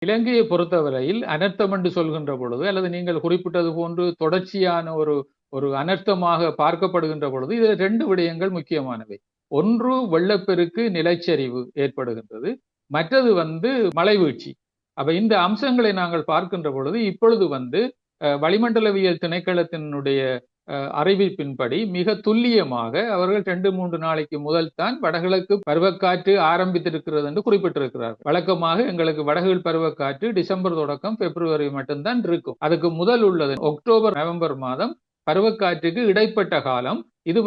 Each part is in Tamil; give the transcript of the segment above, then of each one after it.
இலங்கையை பொறுத்தவரையில் அனர்த்தம் என்று சொல்கின்ற பொழுது அல்லது நீங்கள் குறிப்பிட்டது போன்று தொடர்ச்சியான ஒரு ஒரு அனர்த்தமாக பார்க்கப்படுகின்ற பொழுது இது 2 விடயங்கள் முக்கியமானவை. ஒன்று வெள்ளப்பெருக்கு, நிலச்சரிவு ஏற்படுகின்றது. மற்றது மழைவீழ்ச்சி. அப்ப இந்த அம்சங்களை நாங்கள் பார்க்கின்ற பொழுது இப்பொழுது வளிமண்டலவியல் திணைக்களத்தினுடைய அறிவிப்பின்படி மிக துல்லியமாக அவர்கள் 2-3 நாளைக்கு முதல் தான் வடகிழக்கு பருவக்காற்று ஆரம்பித்திருக்கிறது என்று குறிப்பிட்டிருக்கிறார். வழக்கமாக எங்களுக்கு வடகிழக்கு பருவக்காற்று டிசம்பர் தொடக்கம் பிப்ரவரி மட்டும்தான் இருக்கும். அதுக்கு முதல் உள்ளது அக்டோபர் நவம்பர் மாதம் பருவக்காற்றுக்கு இடைப்பட்ட காலம். இது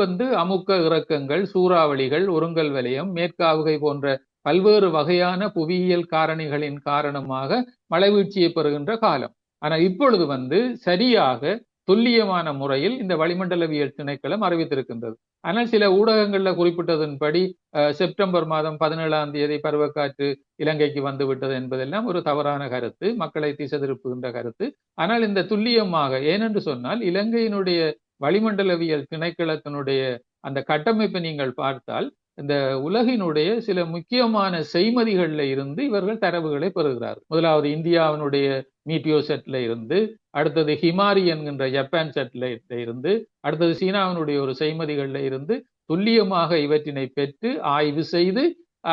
அமுக்க இறக்கங்கள், சூறாவளிகள், ஒருங்கல் வலயம், மேற்காவுகை போன்ற பல்வேறு வகையான புவியியல் காரணிகளின் காரணமாக மழைவீழ்ச்சியை பெறுகின்ற காலம். ஆனா இப்பொழுது சரியாக துல்லியமான முறையில் இந்த வளிமண்டலவியல் திணைக்களம் அறிவித்திருக்கின்றது. ஆனால் சில ஊடகங்கள்ல குறிப்பிட்டதன்படி செப்டம்பர் மாதம் 17ஆம் தேதி பருவக்காற்று இலங்கைக்கு வந்துவிட்டது என்பதெல்லாம் ஒரு தவறான கருத்து, மக்களை திசை திருப்புகின்ற கருத்து. ஆனால் இந்த துல்லியமாக, ஏனென்று சொன்னால் இலங்கையினுடைய வளிமண்டலவியல் திணைக்களத்தினுடைய அந்த கட்டமைப்பை நீங்கள் பார்த்தால் இந்த உலகினுடைய சில முக்கியமான செய்மதிகள்ல இருந்து இவர்கள் தரவுகளை பெறுகிறார்கள். முதலாவது இந்தியாவினுடைய மீட்டியோ செட்ல இருந்து, அடுத்தது ஹிமாரி என்கின்ற ஜப்பான் செட்ல இருந்து, அடுத்தது சீனாவினுடைய ஒரு செய்மதிகள்ல இருந்து துல்லியமாக இவற்றினை பெற்று ஆய்வு செய்து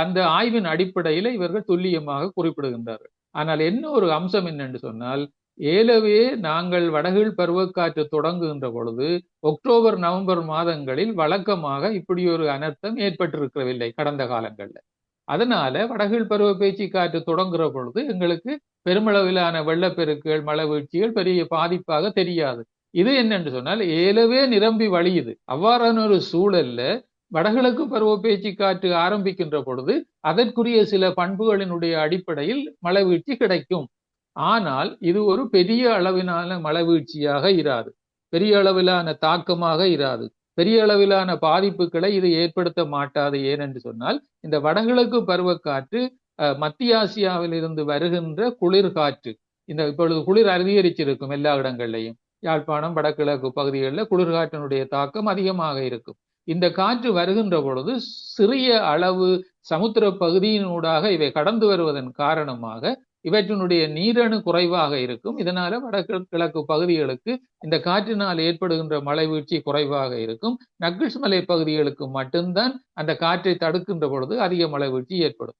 அந்த ஆய்வின் அடிப்படையில இவர்கள் துல்லியமாக குறிப்பிடுகின்றார்கள். ஆனால் என்ன ஒரு அம்சம் என்னென்று சொன்னால், ஏலவே நாங்கள் வடகிழ் பருவக்காற்று தொடங்குகின்ற பொழுது அக்டோபர் நவம்பர் மாதங்களில் வழக்கமாக இப்படி ஒரு அனர்த்தம் ஏற்பட்டிருக்கவில்லை கடந்த காலங்கள்ல. அதனால வடகிழ் பருவ பேச்சு காற்று தொடங்குற பொழுது எங்களுக்கு பெருமளவிலான வெள்ளப்பெருக்குகள், மழைவீழ்ச்சிகள் பெரிய பாதிப்பாக தெரியாது. இது என்னென்று சொன்னால் ஏலவே நிரம்பி வழியுது. அவ்வாறான ஒரு சூழல்ல வடகிழக்கு பருவ பேச்சு காற்று ஆரம்பிக்கின்ற பொழுது அதற்குரிய சில பண்புகளினுடைய அடிப்படையில் மழைவீழ்ச்சி கிடைக்கும். ஆனால் இது ஒரு பெரிய அளவிலான மழைவீழ்ச்சியாக இராது, பெரிய அளவிலான தாக்கமாக இராது, பெரிய அளவிலான பாதிப்புகளை இது ஏற்படுத்த மாட்டாது. ஏனென்று சொன்னால் இந்த வடகிழக்கு பருவக்காற்று மத்திய ஆசியாவில் இருந்து வருகின்ற குளிர் காற்று. இப்பொழுது குளிர் அதிகரிச்சிருக்கும் எல்லா இடங்கள்லையும். யாழ்ப்பாணம், வடகிழக்கு பகுதிகளில் குளிர்காற்றினுடைய தாக்கம் அதிகமாக இருக்கும். இந்த காற்று வருகின்ற பொழுது சிறிய அளவு சமுத்திர பகுதியினூடாக இவை கடந்து வருவதன் காரணமாக இவற்றினுடைய நீரணு குறைவாக இருக்கும். இதனால வடகிழக்கு பகுதிகளுக்கு இந்த காற்றினால் ஏற்படுகின்ற மழைவீழ்ச்சி குறைவாக இருக்கும். நக்கிள்ஸ் மலை பகுதிகளுக்கு மட்டும்தான் அந்த காற்றை தடுக்கின்ற பொழுது அதிக மழைவீழ்ச்சி ஏற்படும்.